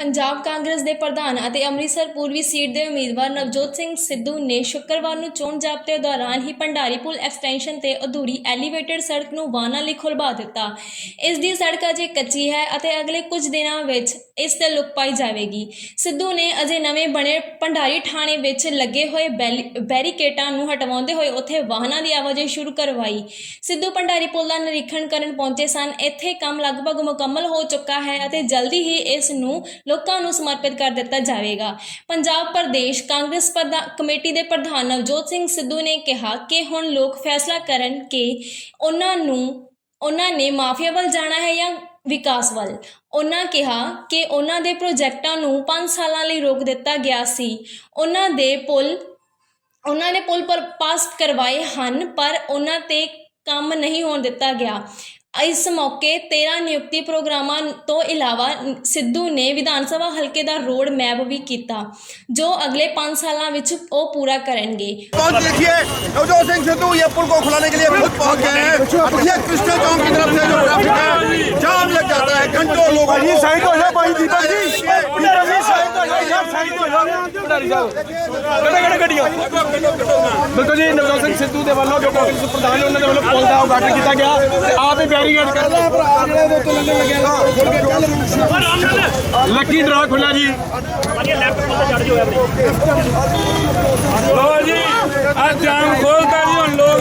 पंजाब कांग्रेस के प्रधान ਅਤੇ ਅੰਮ੍ਰਿਤਸਰ पूर्वी सीट के उम्मीदवार नवजोत सिंह सिद्धू ने शुक्रवार ਨੂੰ ਚੋਣ ਜ਼ਾਬਤੇ दौरान ही भंडारी पुल एक्सटेंशन ਤੇ अधूरी एलीवेटेड सड़क ਨੂੰ ਵਾਹਨਾਂ ਲਈ ਖੁਲਵਾ ਦਿੱਤਾ। ਇਸ ਦੀ ਸੜਕ ਅਜੇ ਕੱਚੀ ਹੈ ਅਤੇ ਅਗਲੇ ਕੁਝ ਦਿਨਾਂ ਵਿੱਚ ਇਸ ਤੇ ਲੁਕ ਪਾਈ ਜਾਵੇਗੀ। ਸਿੱਧੂ ਨੇ ਅਜੇ ਨਵੇਂ ਬਣੇ ਭੰਡਾਰੀ ਥਾਣੇ ਵਿੱਚ ਲੱਗੇ ਹੋਏ ਬੈਰੀਕੇਡਾਂ ਨੂੰ ਹਟਵਾਉਂਦੇ ਹੋਏ ਉੱਥੇ ਵਾਹਨਾਂ ਦੀ ਆਵਾਜਾਈ ਸ਼ੁਰੂ ਕਰਵਾਈ। ਸਿੱਧੂ ਭੰਡਾਰੀ ਪੁਲ ਦਾ ਨਿਰੀਖਣ ਕਰਨ ਪਹੁੰਚੇ ਸਨ। ਇੱਥੇ ਕੰਮ ਲਗਭਗ ਮੁਕੰਮਲ ਹੋ ਚੁੱਕਾ ਹੈ ਅਤੇ ਜਲਦੀ ਹੀ ਇਸ ਨੂੰ ਲੋਕਾਂ ਨੂੰ ਸਮਰਪਿਤ ਕਰ ਦਿੱਤਾ ਜਾਵੇਗਾ। ਪੰਜਾਬ ਪ੍ਰਦੇਸ਼ ਕਾਂਗਰਸ ਕਮੇਟੀ ਦੇ ਪ੍ਰਧਾਨ ਨਵਜੋਤ ਸਿੰਘ ਸਿੱਧੂ ਨੇ ਕਿਹਾ ਕਿ ਹੁਣ ਲੋਕ ਫੈਸਲਾ ਕਰਨ ਕਿ ਉਹਨਾਂ ਨੇ ਮਾਫੀਆ ਵੱਲ ਜਾਣਾ ਹੈ ਜਾਂ ਵਿਕਾਸ ਵੱਲ। ਉਹਨਾਂ ਕਿਹਾ ਕਿ ਉਹਨਾਂ ਦੇ ਪ੍ਰੋਜੈਕਟਾਂ ਨੂੰ 5 ਸਾਲਾਂ ਲਈ ਰੋਕ ਦਿੱਤਾ ਗਿਆ ਸੀ। ਉਹਨਾਂ ਨੇ ਪੁਲ ਪਰ ਪਾਸ ਕਰਵਾਏ ਹਨ ਪਰ ਉਹਨਾਂ ਤੇ ਕੰਮ नहीं होने दिता गया। इस मौके 13 नियुक्ति प्रोग्रामां तो इलावा सिद्धू ने विधान सभा हल्के का रोड मैप भी किया जो अगले 5 सालों में वो पूरा करेंगे। देखिए नवजोत सिंह सिद्धू ये पुल को खुलाने के लिए खुद पहुंच गए हैं। अब ये कृष्ण चौक की तरफ से जो ट्रैफिक है जाम लग जाता है, घंटों लोग साइड हो जाए भाई दीपक जी बिल्कुल जी। नवजोत सिंह सिद्धू के वालों जो कांग्रेस प्रधान ने उन्होंने वालों पुल का उद्घाटन किया गया ते आप ही बैरीकेड कर लकी ड्रा खुला जी। लो जी आज जाम खोलता जी हम लोग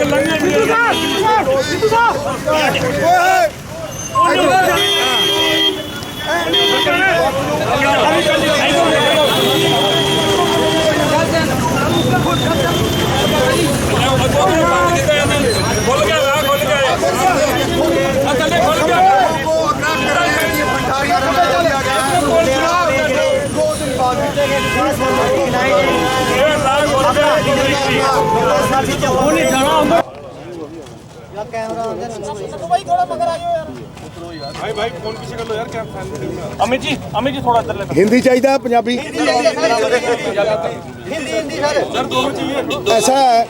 अमित जी थोड़ा इधर हिंदी चाहिए पंजाबी ऐसा है।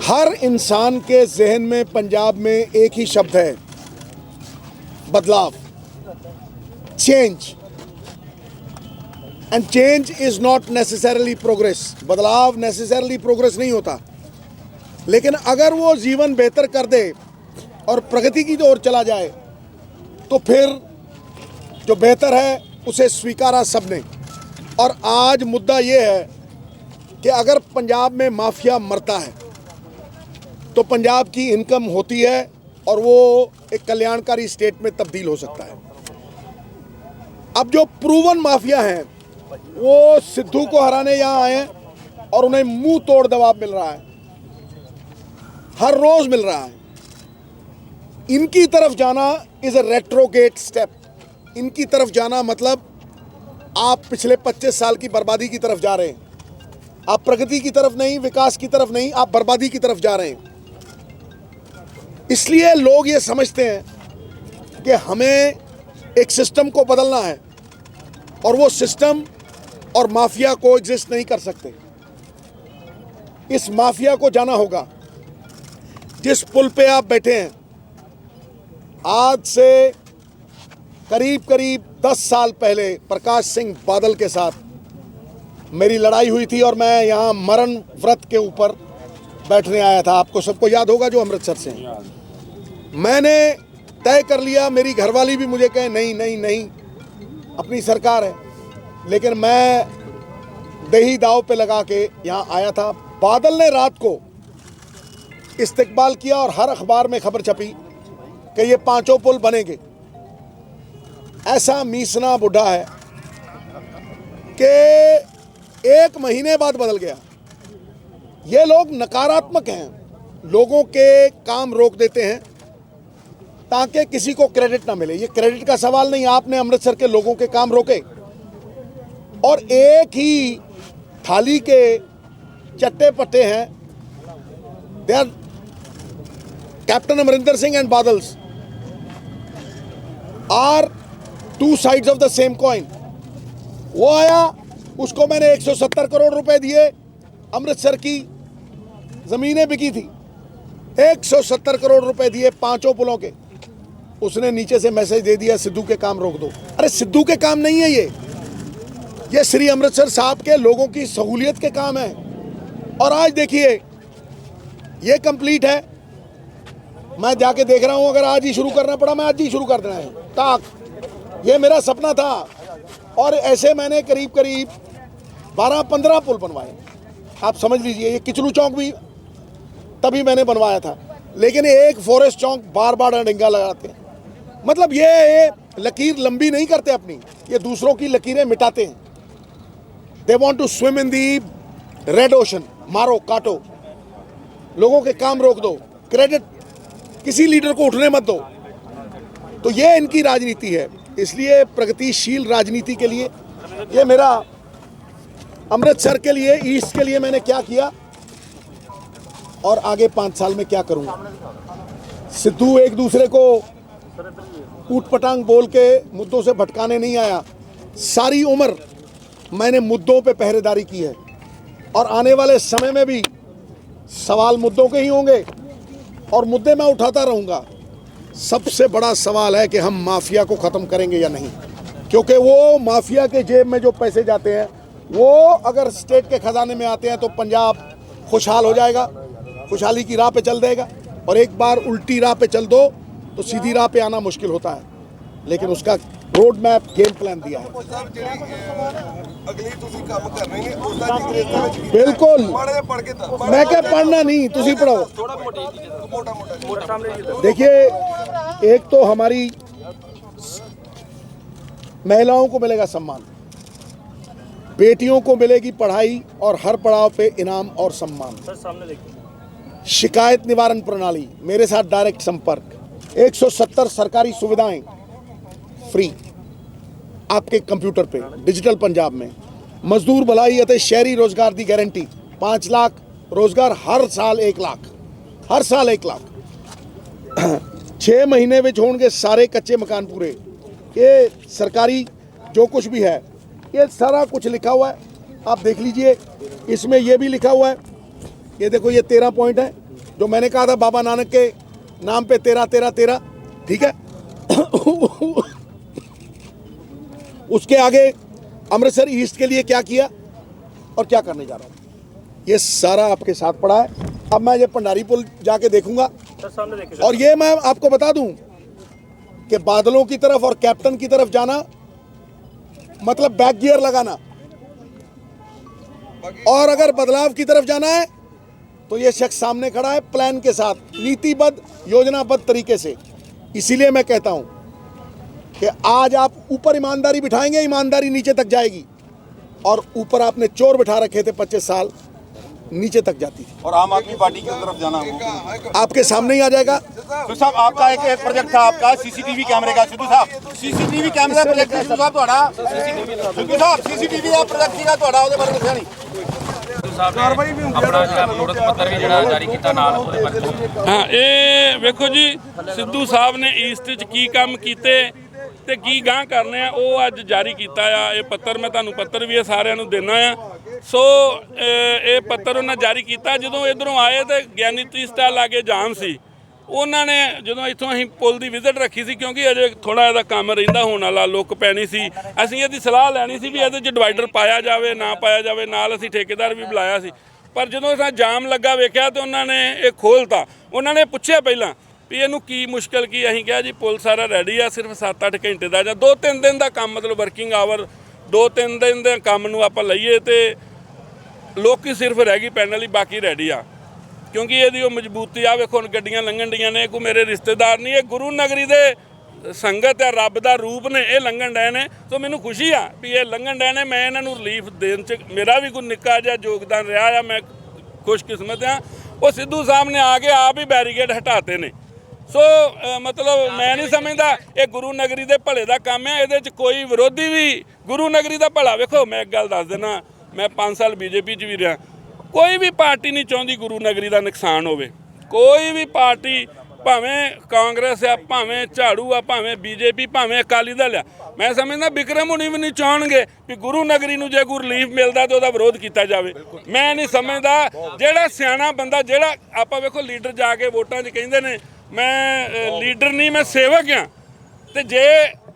हर इंसान के जहन में पंजाब में एक ही शब्द है बदलाव, change. And change is not necessarily progress. बदलाव नेसेसरली प्रोग्रेस नहीं होता, लेकिन अगर वो जीवन बेहतर कर दे और प्रगति की ओर चला जाए तो फिर जो बेहतर है उसे स्वीकारा सबने। और आज मुद्दा ये है कि अगर पंजाब में माफिया मरता है तो पंजाब की इनकम होती है और वो एक कल्याणकारी स्टेट में तब्दील हो सकता है। अब जो प्रूवन माफिया हैं वो सिद्धू को हराने यहाँ आए हैं और उन्हें मुंह तोड़ दबाव मिल रहा है, हर रोज मिल रहा है। इनकी तरफ जाना इज अ रेट्रोगेट स्टेप। इनकी तरफ जाना मतलब आप पिछले 25 साल की बर्बादी की तरफ जा रहे हैं। आप प्रगति की तरफ नहीं, विकास की तरफ नहीं, आप बर्बादी की तरफ जा रहे हैं। इसलिए लोग ये समझते हैं कि हमें एक सिस्टम को बदलना है और वो सिस्टम और माफिया को एग्जिस्ट नहीं कर सकते। इस माफिया को जाना होगा। जिस पुल पे आप बैठे हैं, आज से करीब 10 साल पहले प्रकाश सिंह बादल के साथ मेरी लड़ाई हुई थी और मैं यहाँ मरण व्रत के ऊपर बैठने आया था। आपको सबको याद होगा जो अमृतसर से हैं। मैंने तय कर लिया, मेरी घरवाली भी मुझे कहे नहीं नहीं नहीं अपनी सरकार है, लेकिन मैं दही दाव पे लगा के यहाँ आया था। बादल ने रात को इस्तकबाल किया और हर अखबार में खबर छपी कि ये 5 पुल बनेंगे। ऐसा मीसना बुढ़ा है कि 1 महीने बाद बदल गया। ये लोग नकारात्मक हैं, लोगों के काम रोक देते हैं ताकि किसी को क्रेडिट ना मिले। ये क्रेडिट का सवाल नहीं, आपने अमृतसर के लोगों के काम रोके और एक ही थाली के चट्टे पट्टे हैं। They are captain Amarinder Singh and Badals are 2 sides of the same coin। वो आया, उसको मैंने 170 करोड़ रुपए दिए। अमृतसर की जमीनें बिकी थी, 170 करोड़ रुपए दिए 5 पुलों के। उसने नीचे से मैसेज दे दिया सिद्धू के काम रोक दो। अरे सिद्धू के काम नहीं है ये श्री अमृतसर साहब के लोगों की सहूलियत के काम है। और आज देखिए ये कंप्लीट है। मैं जाके देख रहा हूँ, अगर आज ही शुरू करना पड़ा मैं आज ही शुरू कर देना है ताक। ये मेरा सपना था और ऐसे मैंने करीब करीब 12-15 पुल बनवाए। आप समझ लीजिए, ये किचलू चौक भी तभी मैंने बनवाया था, लेकिन एक फॉरेस्ट चौक बार बार अड़ंगा लगाते हैं। मतलब ये लकीर लंबी नहीं करते अपनी, ये दूसरों की लकीरें मिटाते हैं। They want to swim in the red ocean. मारो काटो, लोगों के काम रोक दो, क्रेडिट किसी लीडर को उठने मत दो। तो ये इनकी राजनीति है। इसलिए प्रगतिशील राजनीति के लिए ये मेरा अमृतसर के लिए, ईस्ट के लिए मैंने क्या किया और आगे 5 साल में क्या करूंगा। सिद्धू एक दूसरे को ऊट पटांग बोल के मुद्दों से भटकाने नहीं आया। सारी उम्र मैंने मुद्दों पे पहरेदारी की है और आने वाले समय में भी सवाल मुद्दों के ही होंगे और मुद्दे मैं उठाता रहूंगा। सबसे बड़ा सवाल है कि हम माफिया को ख़त्म करेंगे या नहीं, क्योंकि वो माफिया के जेब में जो पैसे जाते हैं वो अगर स्टेट के खजाने में आते हैं तो पंजाब खुशहाल हो जाएगा, खुशहाली की राह पे चल देगा। और एक बार उल्टी राह पे चल दो तो सीधी राह पे आना मुश्किल होता है, लेकिन उसका रोड मैप गेम प्लान दिया है। बिल्कुल, मैं क्या पढ़ना नहीं, तुसी पढ़ो। देखिए, एक तो हमारी महिलाओं को मिलेगा सम्मान, बेटियों को मिलेगी पढ़ाई और हर पड़ाव पे इनाम और सम्मान। शिकायत निवारण प्रणाली, मेरे साथ डायरेक्ट संपर्क, 170 सरकारी सुविधाएं फ्री आपके कंप्यूटर पे, डिजिटल पंजाब में। मजदूर भलाई ਅਤੇ शहरी रोजगार की गारंटी, 5 लाख रोजगार, हर साल 1 लाख, हर साल 1 लाख। 6 महीने में होंगे सारे कच्चे मकान पूरे। ये सरकारी जो कुछ भी है ये सारा कुछ लिखा हुआ है, आप देख लीजिए। इसमें ये भी लिखा हुआ है, ये देखो, ये 13 पॉइंट है जो मैंने कहा था बाबा नानक के नाम पे 13-13-13, ठीक है। उसके आगे अमृतसर ईस्ट के लिए क्या किया और क्या करने जा रहा हूँ, ये सारा आपके साथ पड़ा है। अब मैं ये भंडारी पुल जाके देखूंगा और ये मैं आपको बता दूं कि बादलों की तरफ और कैप्टन की तरफ जाना मतलब बैक गियर लगाना, और अगर बदलाव की तरफ जाना है तो ये शख्स सामने खड़ा है प्लान के साथ, नीतिबद्ध योजनाबद्ध तरीके से। इसीलिए मैं कहता हूं कि आज आप ऊपर ईमानदारी बिठाएंगे, ईमानदारी नीचे तक जाएगी। और ऊपर आपने चोर बिठा रखे थे 25 साल, नीचे तक जाती थी। और आम आदमी पार्टी की तरफ जाना आपके सामने ही आ जाएगा। सिद्धू साहब, आपका एक प्रोजेक्ट था, आपका सीसीटीवी कैमरे का। सिद्धू साहब, सीसीटीवी कैमरा प्रोजेक्ट सिद्धू साहब ਤੁਹਾਡਾ, सिद्धू साहब सीसीटीवी ਦਾ ਪ੍ਰੋਜੈਕਟ ਸੀਗਾ ਤੁਹਾਡਾ, ਉਹਦੇ ਬਾਰੇ ਦੱਸਿਆ ਨਹੀਂ। ਕਾਰਵਾਈ ਵੀ ਆਪਣਾ ਜਿਹੜਾ ਮਨੋਰਥ ਪੱਤਰ ਵੀ ਜਿਹੜਾ ਜਾਰੀ ਕੀਤਾ ਨਾਲ ਉਹਦੇ ਬਾਰੇ। ਹਾਂ, ਇਹ ਵੇਖੋ ਜੀ, ਸਿੱਧੂ ਸਾਹਿਬ ਨੇ ਈਸਟ 'ਚ ਕੀ ਕੰਮ ਕੀਤੇ ਤੇ ਕੀ ਗਾਂਹ ਕਰਨੇ ਆ ਉਹ ਅੱਜ ਜਾਰੀ ਕੀਤਾ ਆ। ਇਹ ਪੱਤਰ ਮੈਂ ਤੁਹਾਨੂੰ ਪੱਤਰ ਵੀ ਇਹ ਸਾਰਿਆਂ ਨੂੰ ਦੇਣਾ ਆ। ਸੋ ਇਹ ਪੱਤਰ ਉਹਨਾਂ ਜਾਰੀ ਕੀਤਾ ਜਦੋਂ ਇਧਰੋਂ ਆਏ ਤੇ ਗਿਆਨੀ ਤੀਸਤਾ ਲਾਗੇ ਜਾਮ ਸੀ। ਉਹਨਾਂ ਨੇ ਜਦੋਂ ਇੱਥੋਂ ਅਸੀਂ ਪੁਲ ਦੀ ਵਿਜ਼ਿਟ ਰੱਖੀ ਸੀ, ਕਿਉਂਕਿ ਅਜੇ ਥੋੜਾ ਇਹਦਾ ਕੰਮ ਰਹਿੰਦਾ ਹੋਣ ਵਾਲਾ, ਲੁੱਕ ਪੈਣੀ ਸੀ। ਅਸੀਂ ਇਹਦੀ ਸਲਾਹ ਲੈਣੀ ਸੀ ਵੀ ਇਹਦੇ 'ਚ ਡਿਵਾਈਡਰ ਪਾਇਆ ਜਾਵੇ ਨਾ ਪਾਇਆ ਜਾਵੇ, ਨਾਲ ਅਸੀਂ ਠੇਕੇਦਾਰ ਵੀ ਬੁਲਾਇਆ ਸੀ। ਪਰ ਜਦੋਂ ਅਸਾਂ ਜਾਮ ਲੱਗਾ ਵੇਖਿਆ ਤੇ ਉਹਨਾਂ ਨੇ ਇਹ ਖੋਲ੍ਹਤਾ। ਉਹਨਾਂ ਨੇ ਪੁੱਛਿਆ ਪਹਿਲਾਂ ਵੀ ਇਹਨੂੰ ਕੀ ਮੁਸ਼ਕਲ ਕੀ, ਅਸੀਂ ਕਿਹਾ ਜੀ ਪੁਲ ਸਾਰਾ ਰੈਡੀ ਆ, ਸਿਰਫ 7-8 ਘੰਟੇ ਦਾ ਜਾਂ 2-3 ਦਿਨ ਦਾ ਕੰਮ, ਮਤਲਬ ਵਰਕਿੰਗ ਆਵਰ 2-3 ਦਿਨ ਦੇ ਕੰਮ ਨੂੰ ਆਪਾਂ ਲਈਏ ਤੇ ਲੋਕੀ ਸਿਰਫ ਰਹਿ ਗਈ ਪੈਣ ਵਾਲੀ, ਬਾਕੀ ਰੈਡੀ ਆ। ਕਿਉਂਕਿ ਇਹਦੀ ਉਹ ਮਜ਼ਬੂਤੀ ਆ, ਵੇਖੋ ਹੁਣ ਗੱਡੀਆਂ ਲੰਘਣ ਡੀਆਂ ਨੇ, ਕੋਈ ਮੇਰੇ ਰਿਸ਼ਤੇਦਾਰ ਨਹੀਂ, ਇਹ ਗੁਰੂ ਨਗਰੀ ਦੇ ਸੰਗਤ ਆ, ਰੱਬ ਦਾ ਰੂਪ ਨੇ, ਇਹ ਲੰਘਣ ਡਏ ਨੇ। ਸੋ ਮੈਨੂੰ ਖੁਸ਼ੀ ਆ ਵੀ ਇਹ ਲੰਘਣ ਡਏ ਨੇ। ਮੈਂ ਇਹਨਾਂ ਨੂੰ ਰਿਲੀਫ ਦੇਣ 'ਚ ਮੇਰਾ ਵੀ ਕੋਈ ਨਿੱਕਾ ਜਿਹਾ ਯੋਗਦਾਨ ਰਿਹਾ ਆ, ਮੈਂ ਖੁਸ਼ਕਿਸਮਤ ਆ। ਉਹ ਸਿੱਧੂ ਸਾਹਿਬ ਨੇ ਆ ਕੇ ਆਪ ਹੀ ਬੈਰੀਕੇਡ ਹਟਾਤੇ ਨੇ। ਸੋ ਮਤਲਬ ਮੈਂ ਨਹੀਂ ਸਮਝਦਾ ਇਹ ਗੁਰੂ ਨਗਰੀ ਦੇ ਭਲੇ ਦਾ ਕੰਮ ਹੈ, ਇਹਦੇ 'ਚ ਕੋਈ ਵਿਰੋਧੀ ਵੀ ਗੁਰੂ ਨਗਰੀ ਦਾ ਭਲਾ। ਵੇਖੋ ਮੈਂ ਇੱਕ ਗੱਲ ਦੱਸ ਦਿੰਦਾ, ਮੈਂ 5 ਸਾਲ ਬੀਜੇਪੀ 'ਚ ਵੀ ਰਿਹਾ। ਕੋਈ ਵੀ ਪਾਰਟੀ ਨਹੀਂ ਚਾਹੁੰਦੀ ਗੁਰੂ ਨਗਰੀ ਦਾ ਨੁਕਸਾਨ ਹੋਵੇ। ਕੋਈ ਵੀ ਪਾਰਟੀ, ਭਾਵੇਂ ਕਾਂਗਰਸ ਆ, ਭਾਵੇਂ ਝਾੜੂ ਆ, ਭਾਵੇਂ ਬੀਜੇਪੀ, ਭਾਵੇਂ ਅਕਾਲੀ ਦਲ ਆ, ਮੈਂ ਸਮਝਦਾ ਬਿਕਰਮ ਹੁਣੀ ਵੀ ਨਹੀਂ ਚਾਹਣਗੇ ਵੀ ਗੁਰੂ ਨਗਰੀ ਨੂੰ ਜੇ ਕੋਈ ਰਿਲੀਫ ਮਿਲਦਾ ਤਾਂ ਉਹਦਾ ਵਿਰੋਧ ਕੀਤਾ ਜਾਵੇ। ਮੈਂ ਨਹੀਂ ਸਮਝਦਾ। ਜਿਹੜਾ ਸਿਆਣਾ ਬੰਦਾ, ਜਿਹੜਾ ਆਪਾਂ ਵੇਖੋ ਲੀਡਰ ਜਾ ਕੇ ਵੋਟਾਂ 'ਚ ਕਹਿੰਦੇ ਨੇ ਮੈਂ ਲੀਡਰ ਨਹੀਂ, ਮੈਂ ਸੇਵਕ ਆ। ਤੇ ਜੇ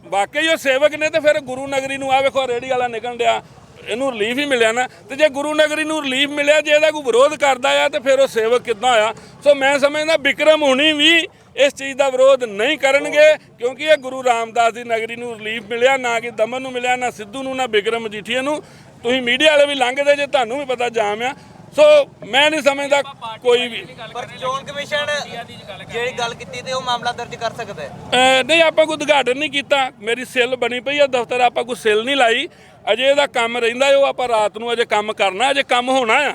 ਵਾਕਈ ਉਹ ਸੇਵਕ ਨੇ ਤੇ ਫਿਰ ਗੁਰੂ ਨਗਰੀ ਨੂੰ ਆ ਵੇਖੋ ਰੇੜੀ ਵਾਲਾ ਨਿਕਲਣ ਡਿਆ, ਇਹਨੂੰ ਰਿਲੀਫ ਹੀ ਮਿਲਿਆ ਨਾ। ਤੇ ਜੇ ਗੁਰੂ ਨਗਰੀ ਨੂੰ ਰਿਲੀਫ ਮਿਲਿਆ, ਜੇ ਇਹਦਾ ਕੋਈ ਵਿਰੋਧ ਕਰਦਾ ਆ ਤੇ ਫਿਰ ਉਹ ਸੇਵਕ ਕਿੱਦਾਂ ਆ? ਸੋ ਮੈਂ ਸਮਝਦਾ ਬਿਕਰਮ ਹੁਣੀ ਵੀ ਇਸ ਚੀਜ਼ ਦਾ ਵਿਰੋਧ ਨਹੀਂ ਕਰਨਗੇ, ਕਿਉਂਕਿ ਇਹ ਗੁਰੂ ਰਾਮਦਾਸ ਦੀ ਨਗਰੀ ਨੂੰ ਰਿਲੀਫ ਮਿਲਿਆ, ਨਾ ਕਿ ਦਮਨ ਨੂੰ ਮਿਲਿਆ, ਨਾ ਸਿੱਧੂ ਨੂੰ, ਨਾ ਬਿਕਰਮ ਮਜੀਠੀਆ ਨੂੰ। ਤੁਸੀਂ ਮੀਡੀਆ ਵਾਲੇ ਵੀ ਲੰਘਦੇ ਜੇ, ਤੁਹਾਨੂੰ ਵੀ ਪਤਾ ਜਾਮ ਆ। ਸੋ ਮੈਂ ਨਹੀਂ ਸਮਝਦਾ ਕੋਈ ਵੀ। ਪਰ ਚੋਣ ਕਮਿਸ਼ਨ ਜਿਹੜੀ ਗੱਲ ਕੀਤੀ ਤੇ ਉਹ ਮਾਮਲਾ ਦਰਜ ਕਰ ਸਕਦਾ ਹੈ। ਨਹੀਂ, ਆਪਾਂ ਕੋਈ ਉਦਘਾਟਨ ਨਹੀਂ ਕੀਤਾ। ਮੇਰੀ ਸਿੱਲ ਬਣੀ ਪਈ ਆ ਦਫ਼ਤਰ, ਆਪਾਂ ਕੋਈ ਸਿੱਲ ਨਹੀਂ ਲਾਈ। ਅਜੇ ਇਹਦਾ ਕੰਮ ਰਹਿੰਦਾ, ਉਹ ਆਪਾਂ ਰਾਤ ਨੂੰ ਅਜੇ ਕੰਮ ਕਰਨਾ, ਅਜੇ ਕੰਮ ਹੋਣਾ ਆ,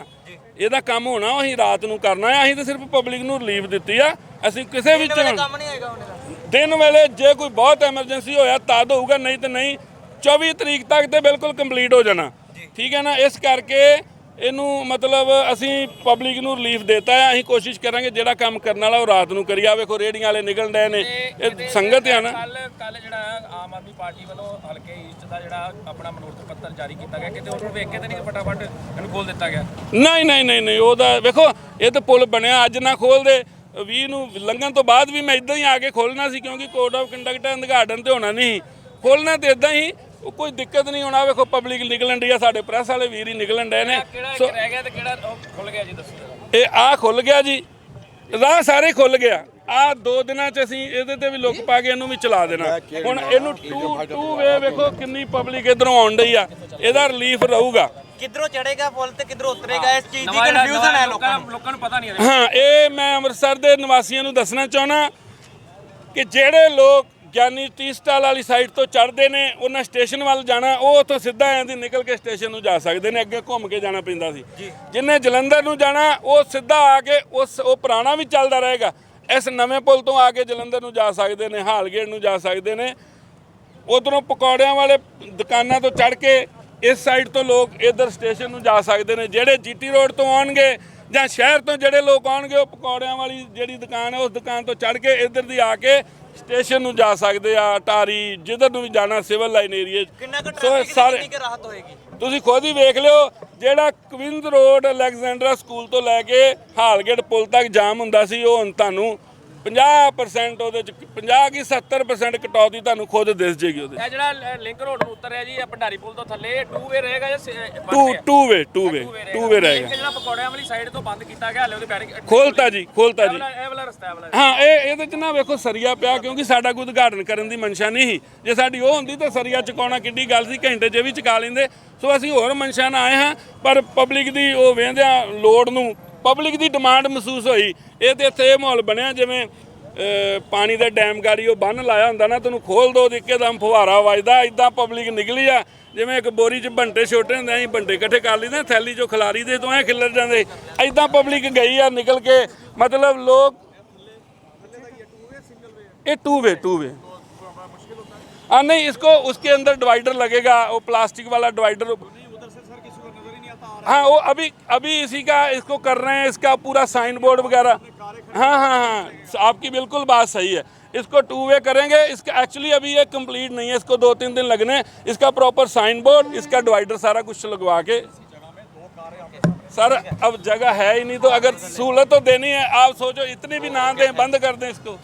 ਇਹਦਾ ਕੰਮ ਹੋਣਾ, ਉਹ ਅਸੀਂ ਰਾਤ ਨੂੰ ਕਰਨਾ ਆ। ਅਸੀਂ ਤਾਂ ਸਿਰਫ ਪਬਲਿਕ ਨੂੰ ਰਿਲੀਫ ਦਿੱਤੀ ਆ। ਅਸੀਂ ਕਿਸੇ ਵੀ ਕੰਮ ਨਹੀਂ ਹੋਏਗਾ ਉਹਨੇ ਦਿਨ ਵੇਲੇ ਜੇ ਕੋਈ ਬਹੁਤ ਐਮਰਜੈਂਸੀ ਹੋਇਆ ਤਦ ਹੋਊਗਾ, ਨਹੀਂ ਤੇ ਨਹੀਂ। 24 ਤਰੀਕ ਤੱਕ ਤੇ ਬਿਲਕੁਲ ਕੰਪਲੀਟ ਹੋ ਜਾਣਾ, ਠੀਕ ਹੈ ਨਾ। ਇਸ ਕਰਕੇ ਇਹਨੂੰ ਮਤਲਬ ਅਸੀਂ ਪਬਲਿਕ ਨੂੰ ਰਿਲੀਫ ਦੇਤਾ ਹੈ। ਅਸੀਂ ਕੋਸ਼ਿਸ਼ ਕਰਾਂਗੇ ਜਿਹੜਾ ਕੰਮ ਕਰਨ ਵਾਲਾ ਉਹ ਰਾਤ ਨੂੰ ਕਰੀਏ। ਵੇਖੋ ਰੇੜੀਆਂ ਵਾਲੇ ਨਿਕਲਣ ਡਏ ਨੇ, ਇਹ ਸੰਗਤ ਆ ਨਾ। ਕੱਲ ਜਿਹੜਾ ਆਮ ਆਦਮੀ ਪਾਰਟੀ ਵੱਲੋਂ ਹਲਕੇ ਈਸਟ ਦਾ ਜਿਹੜਾ ਆਪਣਾ ਮਨੋਰਥ ਪੱਤਰ ਜਾਰੀ ਕੀਤਾ ਗਿਆ, ਕਿਤੇ ਉਹਨੂੰ ਵੇਖ ਕੇ ਤਾਂ ਨਹੀਂ ਫਟਾਫਟ ਇਹਨੂੰ ਖੋਲ ਦਿੱਤਾ ਗਿਆ? ਨਹੀਂ, ਉਹਦਾ ਵੇਖੋ ਇਹ ਤਾਂ ਪੁਲ ਬਣਿਆ, ਅੱਜ ਨਾ ਖੋਲਦੇ 20 ਨੂੰ ਲੰਘਣ ਤੋਂ ਬਾਅਦ ਵੀ ਮੈਂ ਇਦਾਂ ਹੀ ਆ ਕੇ ਖੋਲਣਾ ਸੀ, ਕਿਉਂਕਿ ਕੋਡ ਆਫ ਕੰਡਕਟ ਦਾ ਉਦਘਾਟਨ ਤੇ ਹੋਣਾ ਨਹੀਂ ਖੋਲਣਾ, ਤੇ ਇਦਾਂ ਹੀ ਕੋਈ ਦਿੱਕਤ ਨਹੀਂ ਹੋਣਾ। ਵੇਖੋ ਪਬਲਿਕ ਨਿਕਲਣ ਡਈ ਆ, ਸਾਡੇ ਪ੍ਰੈਸ ਵਾਲੇ ਵੀਰ ਹੀ ਨਿਕਲਣ ਡਏ ਨੇ। ਕਿਹੜਾ ਰਹਿ ਗਿਆ ਤੇ ਕਿਹੜਾ ਖੁੱਲ ਗਿਆ ਜੀ, ਦੱਸੋ। ਇਹ ਆ ਖੁੱਲ ਗਿਆ ਜੀ, ਰਾਹ ਸਾਰੇ ਖੁੱਲ ਗਿਆ। ਆ 2 ਦਿਨਾਂ ਚ ਅਸੀਂ ਇਹਦੇ ਤੇ ਵੀ ਲੁੱਕ ਪਾ ਕੇ ਇਹਨੂੰ ਵੀ ਚਲਾ ਦੇਣਾ। ਹੁਣ ਇਹਨੂੰ ਟੂ ਵੇ ਵੇਖੋ ਕਿੰਨੀ ਪਬਲਿਕ ਇਧਰੋਂ ਆਉਣ ਡਈ ਆ, ਇਹਦਾ ਰਿਲੀਫ ਰਹੂਗਾ। ਕਿੱਧਰੋਂ ਚੜੇਗਾ ਪੁਲ ਤੇ ਕਿੱਧਰੋਂ ਉਤਰੇਗਾ, ਇਸ ਚੀਜ਼ ਦੀ ਕਨਫਿਊਜ਼ਨ ਹੈ ਲੋਕਾਂ ਨੂੰ ਪਤਾ ਨਹੀਂ। ਹਾਂ, ਇਹ ਮੈਂ ਅੰਮ੍ਰਿਤਸਰ ਦੇ ਨਿਵਾਸੀਆਂ ਨੂੰ ਦੱਸਣਾ ਚਾਹੁੰਦਾ ਕਿ ਜਿਹੜੇ ਲੋਕ ਗਿਆਨੀ ਟੀ ਸਟਾਲ ਵਾਲੀ ਸਾਈਡ ਤੋਂ ਚੜ੍ਹਦੇ ਨੇ, ਉਹਨਾਂ ਸਟੇਸ਼ਨ ਵੱਲ ਜਾਣਾ, ਉਹ ਉੱਥੋਂ ਸਿੱਧਾ ਐਂ ਦੀ ਨਿਕਲ ਕੇ ਸਟੇਸ਼ਨ ਨੂੰ ਜਾ ਸਕਦੇ ਨੇ। ਅੱਗੇ ਘੁੰਮ ਕੇ ਜਾਣਾ ਪੈਂਦਾ ਸੀ। ਜਿੰਨੇ ਜਲੰਧਰ ਨੂੰ ਜਾਣਾ ਉਹ ਸਿੱਧਾ ਆ ਕੇ ਉਹ ਪੁਰਾਣਾ ਵੀ ਚੱਲਦਾ ਰਹੇਗਾ, ਇਸ ਨਵੇਂ ਪੁਲ ਤੋਂ ਆ ਕੇ ਜਲੰਧਰ ਨੂੰ ਜਾ ਸਕਦੇ ਨੇ, ਹਾਲਗੇਟ ਨੂੰ ਜਾ ਸਕਦੇ ਨੇ। ਉਧਰੋਂ ਪਕੌੜਿਆਂ ਵਾਲੇ ਦੁਕਾਨਾਂ ਤੋਂ ਚੜ੍ਹ ਕੇ ਇਸ ਸਾਈਡ ਤੋਂ ਲੋਕ ਇੱਧਰ ਸਟੇਸ਼ਨ ਨੂੰ ਜਾ ਸਕਦੇ ਨੇ। ਜਿਹੜੇ ਜੀਟੀ ਰੋਡ ਤੋਂ ਆਉਣਗੇ ਜਾਂ ਸ਼ਹਿਰ ਤੋਂ ਜਿਹੜੇ ਲੋਕ ਆਉਣਗੇ, ਉਹ ਪਕੌੜਿਆਂ ਵਾਲੀ ਜਿਹੜੀ ਦੁਕਾਨ ਹੈ ਉਸ ਦੁਕਾਨ ਤੋਂ ਚੜ੍ਹ ਕੇ ਇੱਧਰ ਦੀ ਆ ਕੇ ਸਟੇਸ਼ਨ ਨੂੰ ਜਾ ਸਕਦੇ ਆ, ਟਾਰੀ, ਜਿੱਧਰ ਨੂੰ ਵੀ ਜਾਣਾ ਸਿਵਲ ਲਾਈਨ ਏਰੀਆ 'ਚ। ਸਾਰੇ ਰਾਹਤ ਹੋਏਗੀ ਤੁਸੀਂ ਖੁਦ ਹੀ ਵੇਖ ਲਿਓ। ਜਿਹੜਾ ਕਵਿੰਦ ਰੋਡ ਅਲੈਗਜ਼ੈਂਡਰਾ ਸਕੂਲ ਤੋਂ ਲੈ ਕੇ ਹਾਲਗੇਟ ਪੁਲ ਤੱਕ ਜਾਮ ਹੁੰਦਾ ਸੀ, ਉਹ ਹੁਣ ਤੁਹਾਨੂੰ 50% ਉਹਦੇ ਚ 50 ਕੀ 70% ਕਟੌਤੀ ਤੁਹਾਨੂੰ ਖੁਦ ਦਿਸ ਜੇਗੀ ਉਹਦੇ। ਇਹ ਜਿਹੜਾ ਲਿੰਕ ਰੋਡ ਨੂੰ ਉਤਰਿਆ ਜੀ, ਇਹ ਭੰਡਾਰੀ ਪੁਲ ਤੋਂ ਥੱਲੇ 2 ਵੇ ਰਹੇਗਾ ਜਾਂ ਟੂ ਵੇ ਰਹੇਗਾ। ਜਿਹੜਾ ਪਕੌੜਿਆਂ ਵਾਲੀ ਸਾਈਡ ਤੋਂ ਬੰਦ ਕੀਤਾ ਗਿਆ, ਹਲੇ ਉਹਦੇ ਬੈਰੀਕੇਡ ਖੋਲਤਾ ਜੀ। ਇਹ ਵਾਲਾ ਰਸਤਾ ਹਾਂ, ਇਹਦੇ ਚ ਨਾ ਵੇਖੋ ਸਰੀਆ ਪਿਆ, ਕਿਉਂਕਿ ਸਾਡਾ ਕੋਈ ਉਦਘਾਟਨ ਕਰਨ ਦੀ ਮਨਸ਼ਾ ਨਹੀਂ ਸੀ। ਜੇ ਸਾਡੀ ਉਹ ਹੁੰਦੀ ਤਾਂ ਸਰੀਆ ਚੁਕਾਉਣਾ ਕਿੱਡੀ ਗੱਲ ਸੀ, ਘੰਟੇ 'ਚ ਵੀ ਚੁਕਾ ਲੈਂਦੇ। ਸੋ ਅਸੀਂ ਹੋਰ ਮਨਸ਼ਾ ਨਾਲ ਆਏ ਹਾਂ, ਪਰ ਪਬਲਿਕ ਦੀ ਉਹ ਵੇਂਦਿਆਂ ਲੋੜ ਨੂੰ, ਪਬਲਿਕ ਦੀ ਡਿਮਾਂਡ ਮਹਿਸੂਸ ਹੋਈ। ਇਹ ਤੇ ਇੱਥੇ ਇਹ ਮਾਹੌਲ ਬਣਿਆ ਜਿਵੇਂ ਪਾਣੀ ਦਾ ਡੈਮ ਗਾੜੀ ਉਹ ਬੰਨ ਲਾਇਆ ਹੁੰਦਾ ਨਾ, ਤੈਨੂੰ ਖੋਲ ਦੋ ਤੇ ਇੱਕਦਮ ਫੁਹਾਰਾ ਵੱਜਦਾ, ਇਦਾਂ ਪਬਲਿਕ ਨਿਕਲੀ ਆ। ਜਿਵੇਂ ਇੱਕ ਬੋਰੀ 'ਚ ਬੰਟੇ ਛੋਟੇ ਹੁੰਦੇ, ਅਸੀਂ ਬੰਟੇ ਇਕੱਠੇ ਕਰ ਲਈਦੇ, ਥੈਲੀ 'ਚੋਂ ਖਿਲਾਰੀ ਦੇ ਤੋਂ ਐ ਖਿਲਰ ਜਾਂਦੇ, ਇਦਾਂ ਪਬਲਿਕ ਗਈ ਆ ਨਿਕਲ ਕੇ। मतलब लोग ये टू वे नहीं, इसको उसके अंदर डिवाइडर लगेगा, वो प्लास्टिक वाला डिवाइडर। हाँ, वो अभी इसी का इसको कर रहे हैं, इसका पूरा साइन बोर्ड वगैरह। हाँ, आपकी बिल्कुल बात सही है। इसको टू वे करेंगे। इसका एक्चुअली अभी ये कंप्लीट नहीं है, इसको 2-3 दिन लगने। इसका प्रॉपर साइन बोर्ड, इसका डिवाइडर सारा कुछ लगवा के। सर अब जगह है ही नहीं, तो अगर सहूलत तो देनी है, आप सोचो इतनी भी ना दें, बंद कर दें इसको।